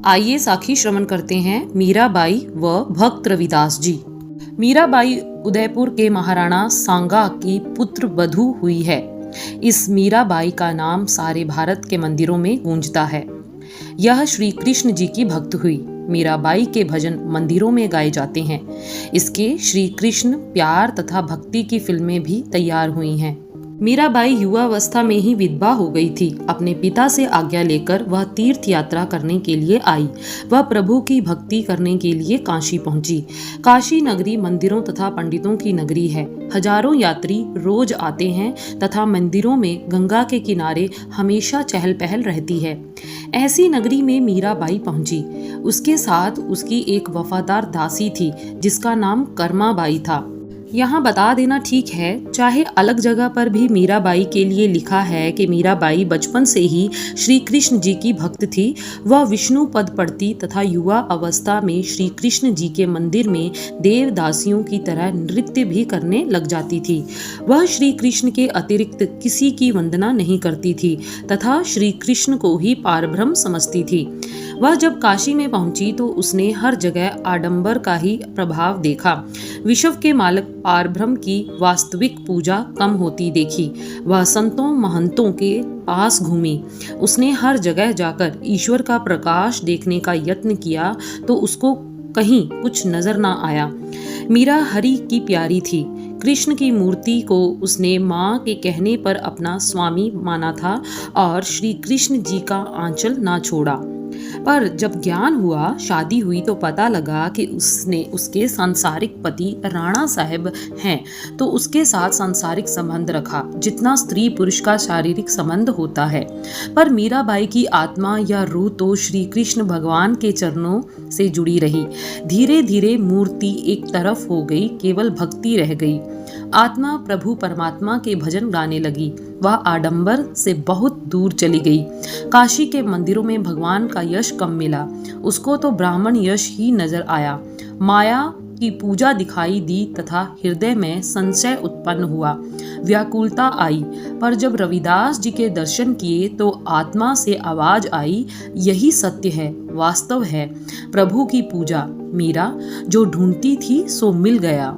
आइए साखी श्रवण करते हैं मीराबाई व भक्त रविदास जी। मीराबाई उदयपुर के महाराणा सांगा की पुत्र वधू हुई है। इस मीराबाई का नाम सारे भारत के मंदिरों में गूंजता है। यह श्री कृष्ण जी की भक्त हुई। मीराबाई के भजन मंदिरों में गाए जाते हैं। इसके श्री कृष्ण प्यार तथा भक्ति की फिल्में भी तैयार हुई हैं। मीराबाई युवावस्था में ही विधवा हो गई थी। अपने पिता से आज्ञा लेकर वह तीर्थ यात्रा करने के लिए आई। वह प्रभु की भक्ति करने के लिए काशी पहुंची। काशी नगरी मंदिरों तथा पंडितों की नगरी है। हजारों यात्री रोज आते हैं तथा मंदिरों में गंगा के किनारे हमेशा चहल पहल रहती है। ऐसी नगरी में मीराबाई पहुंची। उसके साथ उसकी एक वफादार दासी थी जिसका नाम कर्माबाई था। यहाँ बता देना ठीक है, चाहे अलग जगह पर भी मीराबाई के लिए लिखा है कि मीराबाई बचपन से ही श्री कृष्ण जी की भक्त थी। वह विष्णु पद पढ़ती तथा युवा अवस्था में श्री कृष्ण जी के मंदिर में देवदासियों की तरह नृत्य भी करने लग जाती थी। वह श्री कृष्ण के अतिरिक्त किसी की वंदना नहीं करती थी तथा श्री कृष्ण को ही पारब्रह्म समझती थी। वह जब काशी में पहुंची तो उसने हर जगह आडंबर का ही प्रभाव देखा। विश्व के मालिक पारब्रह्म की वास्तविक पूजा कम होती देखी। वह संतों महंतों के पास घूमी। उसने हर जगह जाकर ईश्वर का प्रकाश देखने का यत्न किया तो उसको कहीं कुछ नजर ना आया। मीरा हरि की प्यारी थी। कृष्ण की मूर्ति को उसने माँ के कहने पर अपना स्वामी माना था और श्री कृष्ण जी का आंचल ना छोड़ा। पर जब ज्ञान हुआ, शादी हुई तो पता लगा कि उसने उसके सांसारिक पति राणा साहब हैं, तो उसके साथ सांसारिक संबंध रखा जितना स्त्री पुरुष का शारीरिक संबंध होता है। पर मीराबाई की आत्मा या रूह तो श्री कृष्ण भगवान के चरणों से जुड़ी रही। धीरे धीरे मूर्ति एक तरफ हो गई, केवल भक्ति रह गई। आत्मा प्रभु परमात्मा के भजन गाने लगी। वह आडंबर से बहुत दूर चली गई। काशी के मंदिरों में भगवान का यश कम मिला। उसको तो ब्राह्मण यश ही नजर आया। माया की पूजा दिखाई दी तथा हृदय में संशय उत्पन्न हुआ, व्याकुलता आई। पर जब रविदास जी के दर्शन किए तो आत्मा से आवाज आई, यही सत्य है, वास्तव है, प्रभु की पूजा। मीरा जो ढूंढती थी सो मिल गया।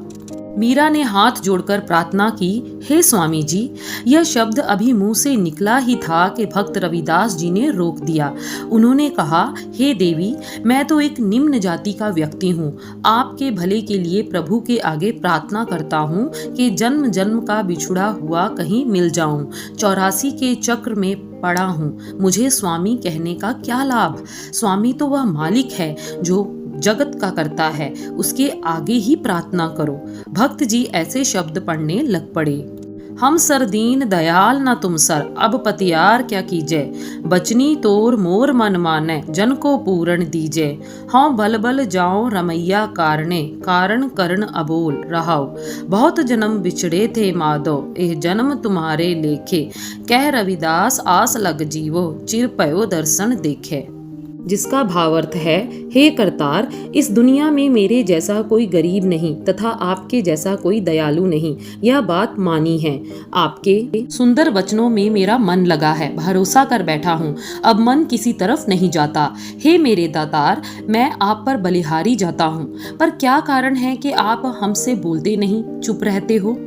मीरा ने हाथ जोड़कर प्रार्थना की, हे स्वामी जी। यह शब्द अभी मुंह से निकला ही था कि भक्त रविदास जी ने रोक दिया। उन्होंने कहा, हे देवी, मैं तो एक निम्न जाति का व्यक्ति हूँ। आपके भले के लिए प्रभु के आगे प्रार्थना करता हूँ कि जन्म जन्म का बिछुड़ा हुआ कहीं मिल जाऊं। 84 के चक्र में पड़ा हूँ। मुझे स्वामी कहने का क्या लाभ? स्वामी तो वह मालिक है जो जगत का करता है, उसके आगे ही प्रार्थना करो। भक्त जी ऐसे शब्द पढ़ने लग पड़े। हम सर दीन दयाल न तुम सर, अब पतियार क्या कीजे। बचनी तोर मोर मन माने, जन को पूरण दीजे। हाँ बल बल जाओ रमैया कारणे, कारण करण अबोल रहाओ। बहुत जन्म बिछड़े थे माधो, एह जन्म तुम्हारे लेखे। कह रविदास आस लग जीवो, चिर पयो दर्शन देखे। जिसका भावार्थ है, हे करतार, इस दुनिया में मेरे जैसा कोई गरीब नहीं तथा आपके जैसा कोई दयालु नहीं। यह बात मानी है। आपके सुंदर वचनों में मेरा मन लगा है, भरोसा कर बैठा हूँ। अब मन किसी तरफ नहीं जाता। हे मेरे दातार, मैं आप पर बलिहारी जाता हूँ। पर क्या कारण है कि आप हमसे बोलते नहीं, चुप रहते हो?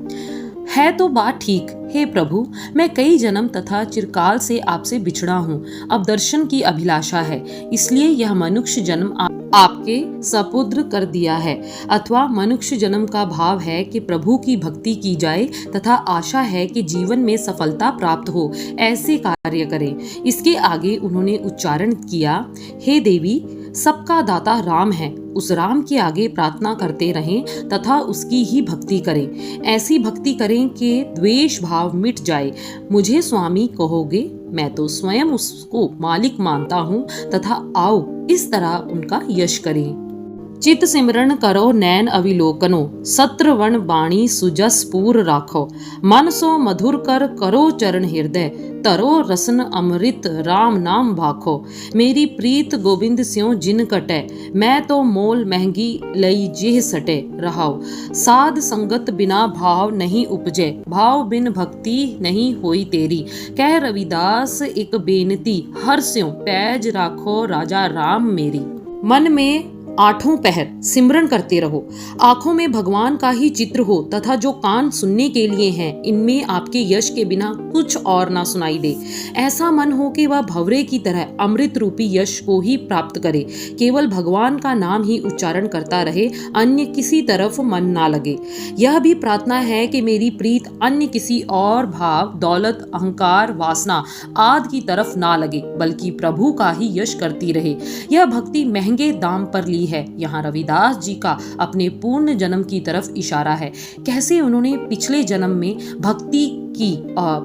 है तो बात ठीक, हे प्रभु, मैं कई जन्म तथा चिरकाल से आपसे बिछड़ा हूँ। अब दर्शन की अभिलाषा है, इसलिए यह मनुष्य जन्म आपके सपुत्र कर दिया है। अथवा मनुष्य जन्म का भाव है कि प्रभु की भक्ति की जाए तथा आशा है कि जीवन में सफलता प्राप्त हो, ऐसे कार्य करें। इसके आगे उन्होंने उच्चारण किया, हे देवी, सबका दाता राम है। उस राम के आगे प्रार्थना करते रहें तथा उसकी ही भक्ति करें। ऐसी भक्ति करें कि द्वेष भाव मिट जाए। मुझे स्वामी कहोगे, मैं तो स्वयं उसको मालिक मानता हूँ तथा आओ इस तरह उनका यश करें। चित सिमरन करो नैन अविलोकनो, सत्रवण बाणी सुजस पूर राखो। मन सो मधुर कर करो चरण हृदय, तरो रसन अमृत राम नाम भाखो। मेरी प्रीत गोबिंद स्यों जिन कटै, मैं तो मोल महंगी लई जेह सटे रहाओ। साध संगत बिना भाव नहीं उपजै, भाव बिन भक्ति नहीं होई तेरी। कह रविदास एक बेनती, हर स्यों पैज राखो राजा राम मेरी। मन में आठों पहर सिमरन करते रहो, आंखों में भगवान का ही चित्र हो तथा जो कान सुनने के लिए हैं, इनमें आपके यश के बिना कुछ और ना सुनाई दे। ऐसा मन हो कि वह भंवरे की तरह अमृत रूपी यश को ही प्राप्त करे, केवल भगवान का नाम ही उच्चारण करता रहे, अन्य किसी तरफ मन ना लगे। यह भी प्रार्थना है कि मेरी प्रीत अन्य किसी और भाव, दौलत, अहंकार, वासना आदि की तरफ ना लगे, बल्कि प्रभु का ही यश करती रहे। यह भक्ति महंगे दाम पर ली है। यहाँ रविदास जी का अपने पूर्ण जन्म की तरफ इशारा है। कैसे उन्होंने पिछले जन्म में भक्ति की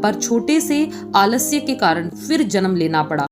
पर छोटे से आलस्य के कारण फिर जन्म लेना पड़ा।